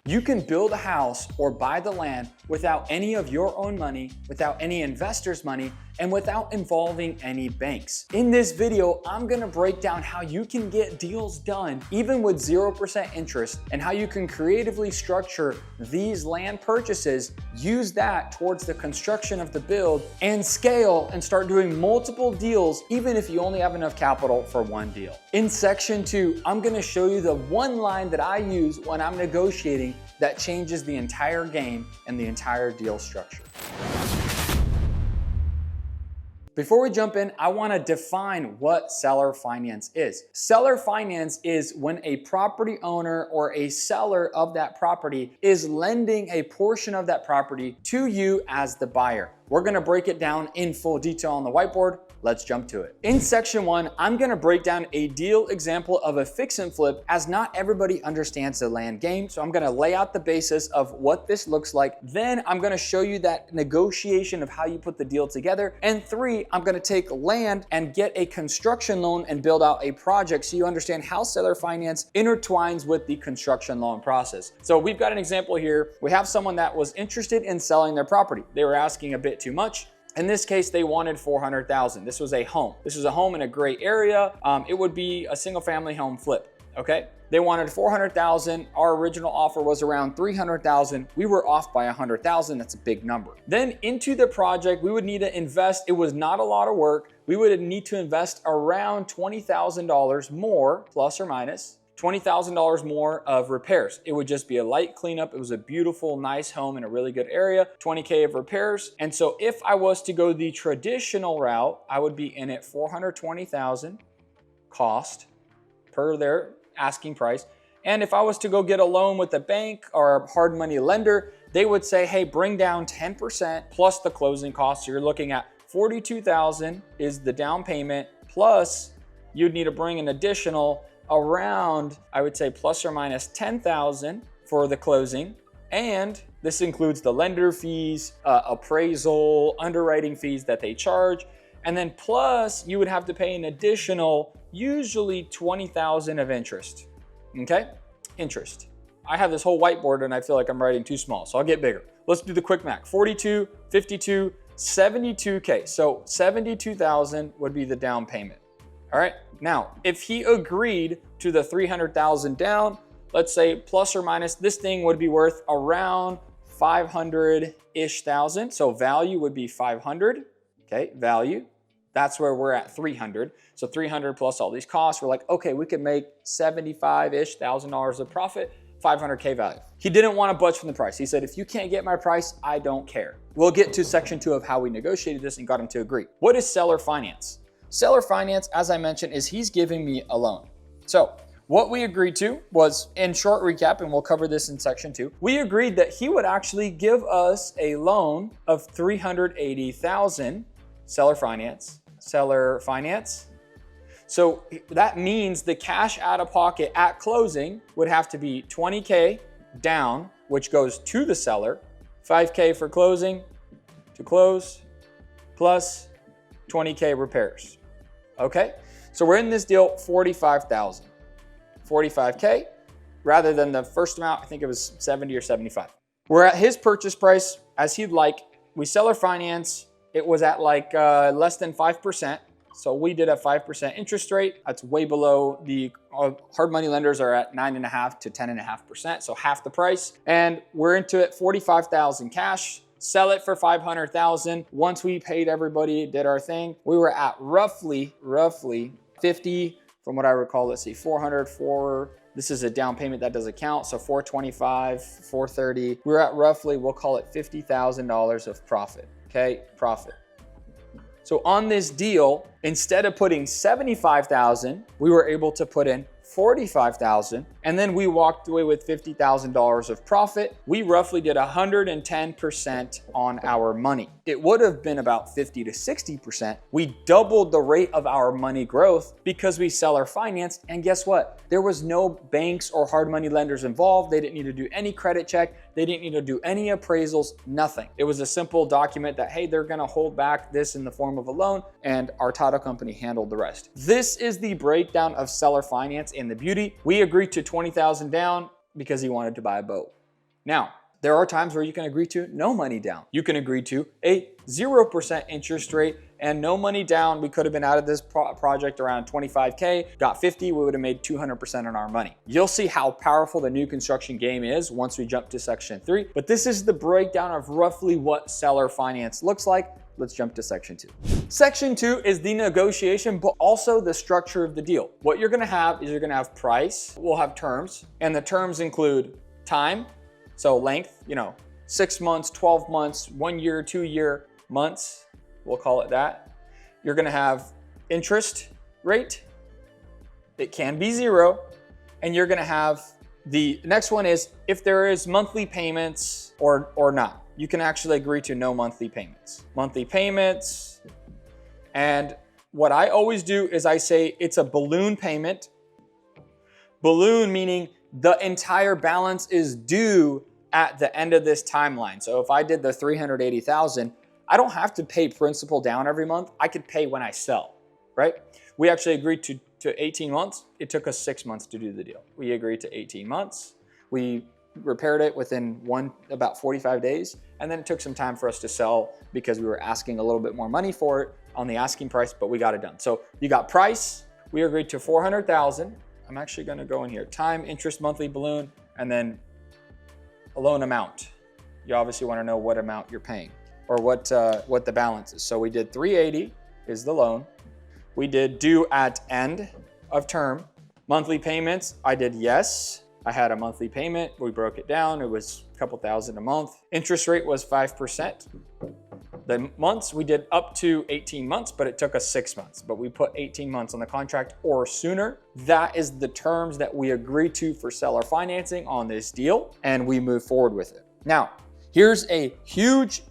You can build a house or buy the land without any of your own money, without any investors' money, and without involving any banks. In this video, I'm gonna break down how you can get deals done even with 0% interest and how you can creatively structure these land purchases, use that towards the construction of the build, and scale and start doing multiple deals even if you only have enough capital for one deal. In section 2, I'm gonna show you the one line that I use when I'm negotiating that changes the entire game and the entire deal structure. Before we jump in, I want to define what seller finance is. Seller finance is when a property owner or a seller of that property is lending a portion of that property to you as the buyer. We're going to break it down in full detail on the whiteboard. Let's jump to it. In section 1, I'm going to break down a deal example of a fix and flip, as not everybody understands the land game. So I'm going to lay out the basis of what this looks like. Then I'm going to show you that negotiation of how you put the deal together. And 3, I'm going to take land and get a construction loan and build out a project so you understand how seller finance intertwines with the construction loan process. So we've got an example here. We have someone that was interested in selling their property. They were asking a bit too much. In this case, they wanted $400,000. This was a home. This was a home in a great area. It would be a single family home flip, okay? They wanted $400,000. Our original offer was around $300,000. We were off by $100,000. That's a big number. Then into the project, we would need to invest. It was not a lot of work. We would need to invest around $20,000 more, plus or minus. $20,000 more of repairs. It would just be a light cleanup. It was a beautiful, nice home in a really good area, $20K of repairs. And so if I was to go the traditional route, I would be in at $420,000 cost per their asking price. And if I was to go get a loan with a bank or a hard money lender, they would say, hey, bring down 10% plus the closing costs. So you're looking at $42,000 is the down payment, plus you'd need to bring an additional around, I would say, plus or minus $10,000 for the closing. And this includes the lender fees, appraisal, underwriting fees that they charge. And then plus you would have to pay an additional, usually $20,000 of interest, okay? Interest. I have this whole whiteboard and I feel like I'm writing too small, so I'll get bigger. Let's do the quick math. 42, 52, 72K. So 72,000 would be the down payment. All right, now, if he agreed to the 300,000 down, let's say plus or minus, this thing would be worth around 500-ish thousand. So value would be 500, okay, value. That's where we're at 300. So 300 plus all these costs, we're like, okay, we could make 75-ish thousand dollars of profit, 500K value. He didn't want to budge from the price. He said, if you can't get my price, I don't care. We'll get to section 2 of how we negotiated this and got him to agree. What is seller finance? Seller finance, as I mentioned, is he's giving me a loan. So what we agreed to was, in short recap, and we'll cover this in section 2, we agreed that he would actually give us a loan of $380,000, seller finance. So that means the cash out of pocket at closing would have to be $20K down, which goes to the seller, $5K for closing to close, plus 20K repairs. Okay, so we're in this deal 45,000, 45K, rather than the first amount. I think it was 70 or 75. We're at his purchase price as he'd like. We seller finance. It was at like less than 5%. So we did a 5% interest rate. That's way below the hard money lenders are at 9.5 to 10.5%. So half the price. And we're into it 45,000 cash. Sell it for 500,000. Once we paid everybody, did our thing, we were at roughly 50, from what I recall. Let's see, 404. This is a down payment that doesn't count. So 425, 430. We're at roughly, we'll call it $50,000 of profit. Okay, profit. So on this deal, instead of putting 75,000, we were able to put in 45,000, and then we walked away with $50,000 of profit. We roughly did 110% on our money. It would have been about 50 to 60%. We doubled the rate of our money growth because we seller financed, and guess what? There was no banks or hard money lenders involved. They didn't need to do any credit check. They didn't need to do any appraisals, nothing. It was a simple document that, hey, they're gonna hold back this in the form of a loan, and our title company handled the rest. This is the breakdown of seller finance and the beauty. We agreed to 20,000 down because he wanted to buy a boat. Now, there are times where you can agree to no money down. You can agree to a 0% interest rate and no money down. We could have been out of this project around 25K, got 50, we would have made 200% on our money. You'll see how powerful the new construction game is once we jump to section 3, but this is the breakdown of roughly what seller finance looks like. Let's jump to section 2. Section 2 is the negotiation, but also the structure of the deal. What you're gonna have is you're gonna have price, we'll have terms, and the terms include time, so length, 6 months, 12 months, 1 year, 2 year, months, we'll call it that. You're gonna have interest rate, it can be 0, and you're gonna have the next one is if there is monthly payments or not. You can actually agree to no monthly payments. Monthly payments, and what I always do is I say it's a balloon payment. Balloon meaning the entire balance is due at the end of this timeline. So if I did the 380,000, I don't have to pay principal down every month. I could pay when I sell, right? We actually agreed to 18 months. It took us 6 months to do the deal. We agreed to 18 months. We repaired it within about 45 days. And then it took some time for us to sell because we were asking a little bit more money for it on the asking price, but we got it done. So you got price, we agreed to 400,000. I'm actually gonna go in here, time, interest, monthly, balloon, and then a loan amount. You obviously wanna know what amount you're paying or what the balance is. So we did 380 is the loan. We did due at end of term. Monthly payments, I did yes. I had a monthly payment, we broke it down, it was a couple thousand a month. Interest rate was 5%. The months, we did up to 18 months, but it took us 6 months. But we put 18 months on the contract or sooner. That is the terms that we agree to for seller financing on this deal, and we move forward with it. Now, here's a huge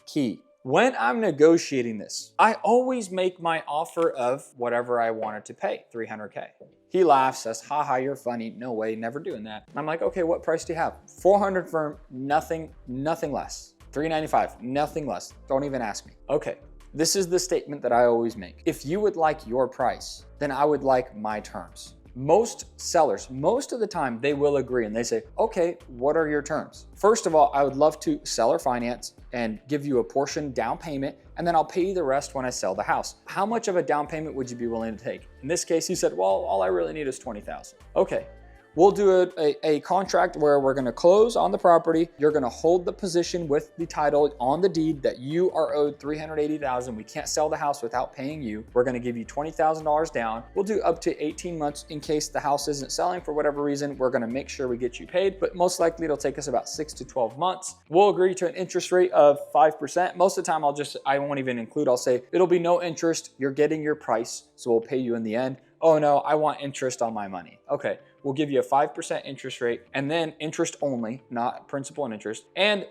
key. When I'm negotiating this, I always make my offer of whatever I wanted to pay, 300K. He laughs, says, haha, you're funny. No way, never doing that. I'm like, okay, what price do you have? 400 firm, nothing less. 395, nothing less. Don't even ask me. Okay, this is the statement that I always make. If you would like your price, then I would like my terms. Most sellers, most of the time, they will agree and they say, okay, what are your terms? First of all, I would love to seller finance and give you a portion down payment, and then I'll pay you the rest when I sell the house. How much of a down payment would you be willing to take? In this case, he said, well, all I really need is 20,000. Okay. We'll do a contract where we're gonna close on the property. You're gonna hold the position with the title on the deed that you are owed 380,000. We can't sell the house without paying you. We're gonna give you $20,000 down. We'll do up to 18 months in case the house isn't selling for whatever reason. We're gonna make sure we get you paid, but most likely it'll take us about 6 to 12 months. We'll agree to an interest rate of 5%. Most of the time I won't even include, I'll say, it'll be no interest. You're getting your price, so we'll pay you in the end. Oh no, I want interest on my money. Okay, we'll give you a 5% interest rate and then interest only, not principal and interest. And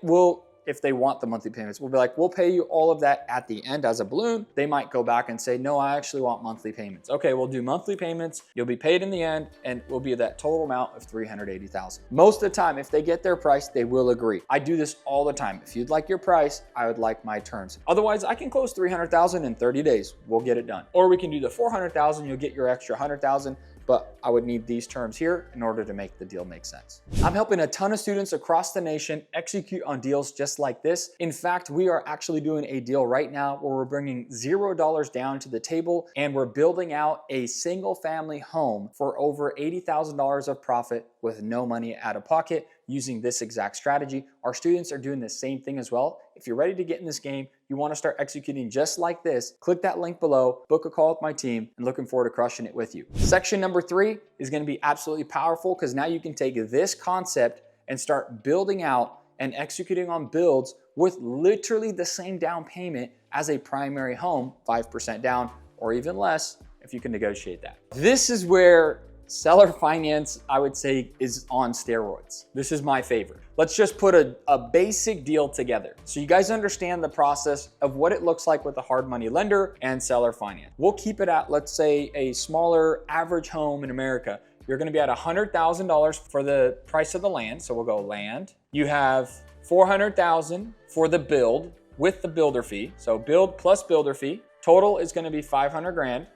if they want the monthly payments, we'll be like, we'll pay you all of that at the end as a balloon. They might go back and say, no, I actually want monthly payments. Okay, we'll do monthly payments. You'll be paid in the end and we'll be that total amount of 380,000. Most of the time, if they get their price, they will agree. I do this all the time. If you'd like your price, I would like my terms. Otherwise, I can close 300,000 in 30 days. We'll get it done. Or we can do the 400,000, you'll get your extra 100,000. But I would need these terms here in order to make the deal make sense. I'm helping a ton of students across the nation execute on deals just like this. In fact, we are actually doing a deal right now where we're bringing $0 down to the table and we're building out a single family home for over $80,000 of profit with no money out of pocket using this exact strategy. Our students are doing the same thing as well. If you're ready to get in this game, you want to start executing just like this, click that link below, book a call with my team, and looking forward to crushing it with you. Section number 3 is going to be absolutely powerful because now you can take this concept and start building out and executing on builds with literally the same down payment as a primary home, 5% down or even less if you can negotiate that. This is where seller finance, I would say, is on steroids. This is my favorite. Let's just put a basic deal together so you guys understand the process of what it looks like with a hard money lender and seller finance. We'll keep it at, let's say, a smaller average home in America. You're gonna be at $100,000 for the price of the land. So we'll go land. You have $400,000 for the build with the builder fee. So build plus builder fee. Total is gonna be 500 grand,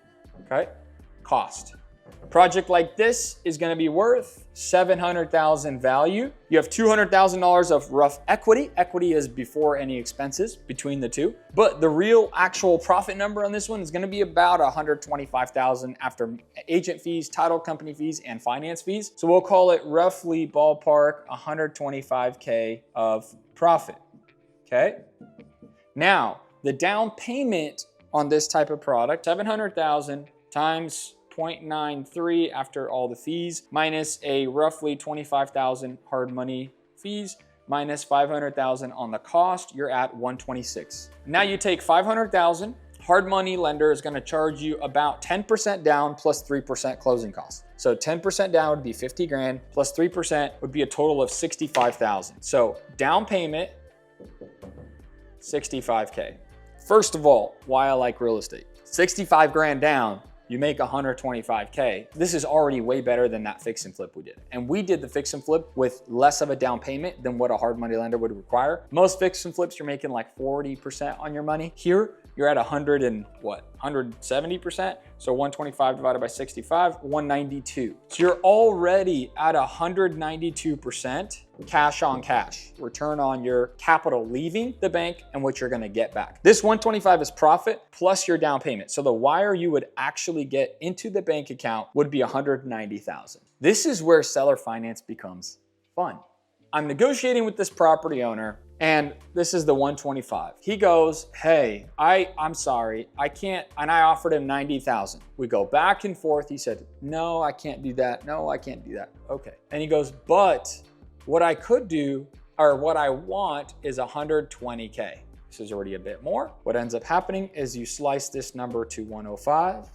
okay? Cost. Project like this is going to be worth $700,000 value. You have $200,000 of rough equity. Equity is before any expenses between the two. But the real actual profit number on this one is going to be about $125,000 after agent fees, title company fees, and finance fees. So we'll call it roughly ballpark $125K of profit. Okay. Now, the down payment on this type of product, $700,000 times 0.93 after all the fees, minus a roughly $25,000 hard money fees, minus $500,000 on the cost, you're at $126,000. Now you take $500,000, hard money lender is gonna charge you about 10% down plus 3% closing costs. So 10% down would be 50 grand, plus 3% would be a total of 65,000. So down payment, 65K. First of all, why I like real estate. 65 grand down, you make 125K. This is already way better than that fix and flip we did. And we did the fix and flip with less of a down payment than what a hard money lender would require. Most fix and flips, you're making like 40% on your money. Here, you're at 170%. So 125 divided by 65, 192. So you're already at 192% cash on cash, return on your capital leaving the bank and what you're gonna get back. This 125 is profit plus your down payment. So the wire you would actually get into the bank account would be 190,000. This is where seller finance becomes fun. I'm negotiating with this property owner and this is the 125. He goes, hey, I'm sorry, I can't, and I offered him 90,000. We go back and forth. He said, no, I can't do that. No, I can't do that. Okay. And he goes, but what I could do, or what I want is 120K. This is already a bit more. What ends up happening is you slice this number to 105. So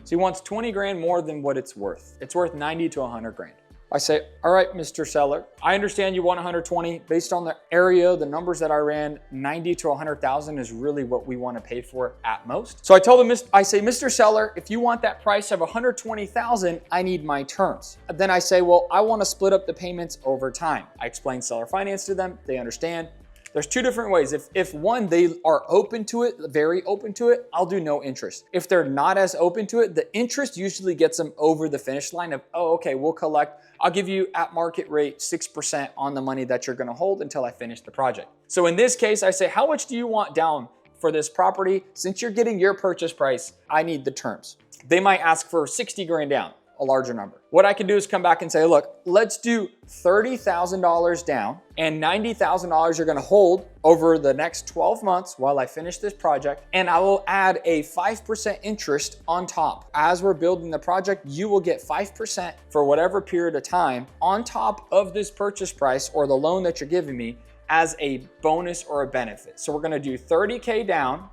he wants 20 grand more than what it's worth. It's worth 90 to 100 grand. I say, all right, Mr. Seller, I understand you want 120. Based on the area, the numbers that I ran, 90 to 100,000 is really what we want to pay for at most. So I told him, I say, Mr. Seller, if you want that price of 120,000, I need my terms. Then I say, well, I want to split up the payments over time. I explain seller finance to them. They understand. There's two different ways. If one, they are open to it, very open to it, I'll do no interest. If they're not as open to it, the interest usually gets them over the finish line of, oh, okay, we'll collect, I'll give you at market rate 6% on the money that you're gonna hold until I finish the project. So in this case, I say, how much do you want down for this property? Since you're getting your purchase price, I need the terms. They might ask for 60 grand down, a larger number. What I can do is come back and say, look, let's do $30,000 down and $90,000 you're gonna hold over the next 12 months while I finish this project. And I will add a 5% interest on top. As we're building the project, you will get 5% for whatever period of time on top of this purchase price or the loan that you're giving me as a bonus or a benefit. So we're gonna do 30K down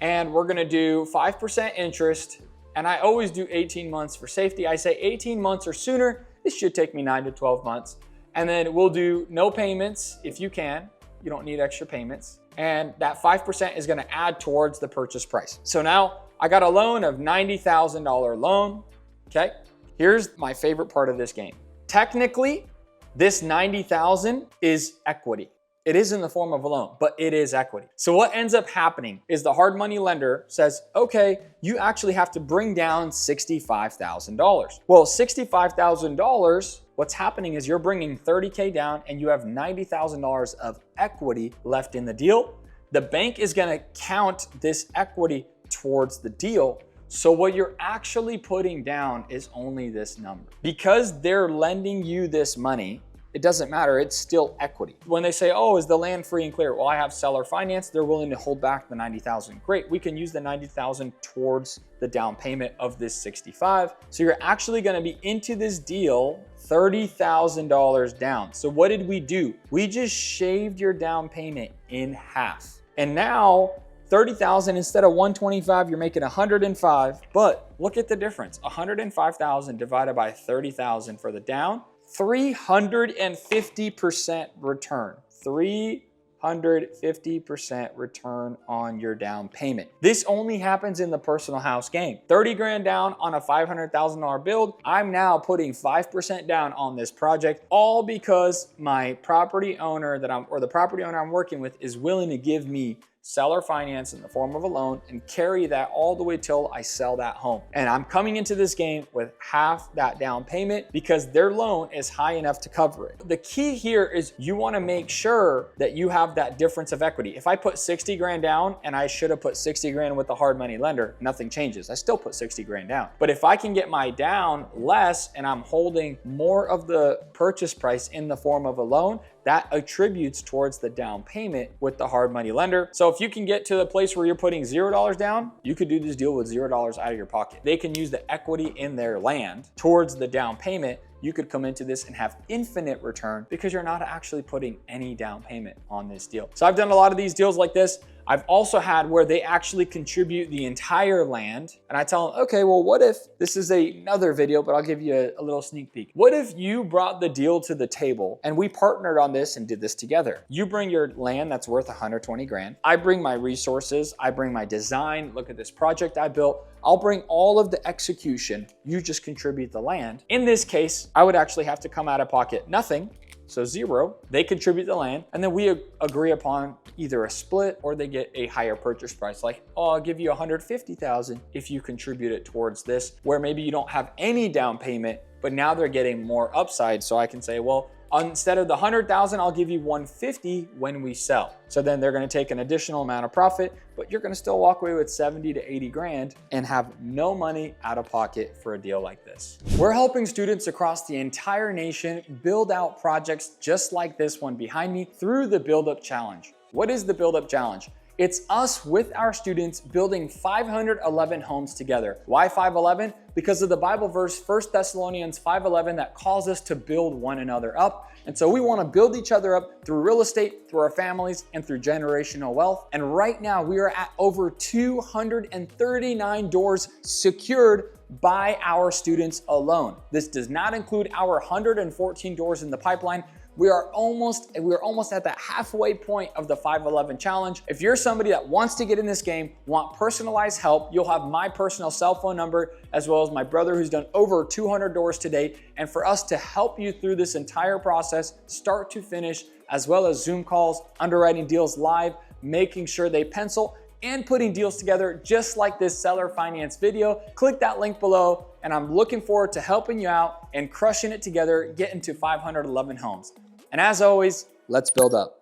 and we're gonna do 5% interest. And I always do 18 months for safety. I say 18 months or sooner. This should take me 9 to 12 months. And then we'll do no payments if you can. You don't need extra payments. And that 5% is gonna add towards the purchase price. So now I got a loan of $90,000 loan, okay? Here's my favorite part of this game. Technically, this 90,000 is equity. It is in the form of a loan, but it is equity. So what ends up happening is the hard money lender says, okay, you actually have to bring down $65,000. Well, $65,000, what's happening is you're bringing 30K down and you have $90,000 of equity left in the deal. The bank is gonna count this equity towards the deal. So what you're actually putting down is only this number. Because they're lending you this money, it doesn't matter, it's still equity. When they say, oh, is the land free and clear? Well, I have seller finance, they're willing to hold back the 90,000. Great, we can use the 90,000 towards the down payment of this 65. So you're actually gonna be into this deal $30,000 down. So what did we do? We just shaved your down payment in half. And now 30,000 instead of 125, you're making 105. But look at the difference, 105,000 divided by 30,000 for the down, 350% return. 350% return on your down payment. This only happens in the personal house game. 30 grand down on a $500,000 build. I'm now putting 5% down on this project, all because my property owner the property owner I'm working with is willing to give me seller finance in the form of a loan and carry that all the way till I sell that home. And I'm coming into this game with half that down payment because their loan is high enough to cover it. The key here is you want to make sure that you have that difference of equity. If I put 60 grand down and I should have put 60 grand with the hard money lender, nothing changes. I still put 60 grand down. But if I can get my down less and I'm holding more of the purchase price in the form of a loan, that attributes towards the down payment with the hard money lender. So if you can get to the place where you're putting $0 down, you could do this deal with $0 out of your pocket. They can use the equity in their land towards the down payment. You could come into this and have infinite return because you're not actually putting any down payment on this deal. So I've done a lot of these deals like this. I've also had where they actually contribute the entire land. And I tell them, okay, well, what if, this is another video, but I'll give you a little sneak peek. What if you brought the deal to the table and we partnered on this and did this together? You bring your land that's worth 120 grand. I bring my resources. I bring my design. Look at this project I built. I'll bring all of the execution. You just contribute the land. In this case, I would actually have to come out of pocket nothing. So 0, they contribute the land, and then we agree upon either a split or they get a higher purchase price. Like, oh, I'll give you 150,000 if you contribute it towards this, where maybe you don't have any down payment, but now they're getting more upside. So I can say, well, instead of the 100,000, I'll give you 150 when we sell. So then they're going to take an additional amount of profit, but you're going to still walk away with 70 to 80 grand and have no money out of pocket for a deal like this. We're helping students across the entire nation build out projects just like this one behind me through the Build Up Challenge. What is the Build Up Challenge? It's us with our students building 511 homes together. Why 511? Because of the Bible verse, 1 Thessalonians 5:11, that calls us to build one another up. And so we want to build each other up through real estate, through our families, and through generational wealth. And right now we are at over 239 doors secured by our students alone. This does not include our 114 doors in the pipeline. We're almost at that halfway point of the 511 challenge. If you're somebody that wants to get in this game, want personalized help, you'll have my personal cell phone number, as well as my brother who's done over 200 doors to date. And for us to help you through this entire process, start to finish, as well as Zoom calls, underwriting deals live, making sure they pencil, and putting deals together just like this seller finance video, click that link below. And I'm looking forward to helping you out and crushing it together, getting to 511 homes. And as always, let's build up.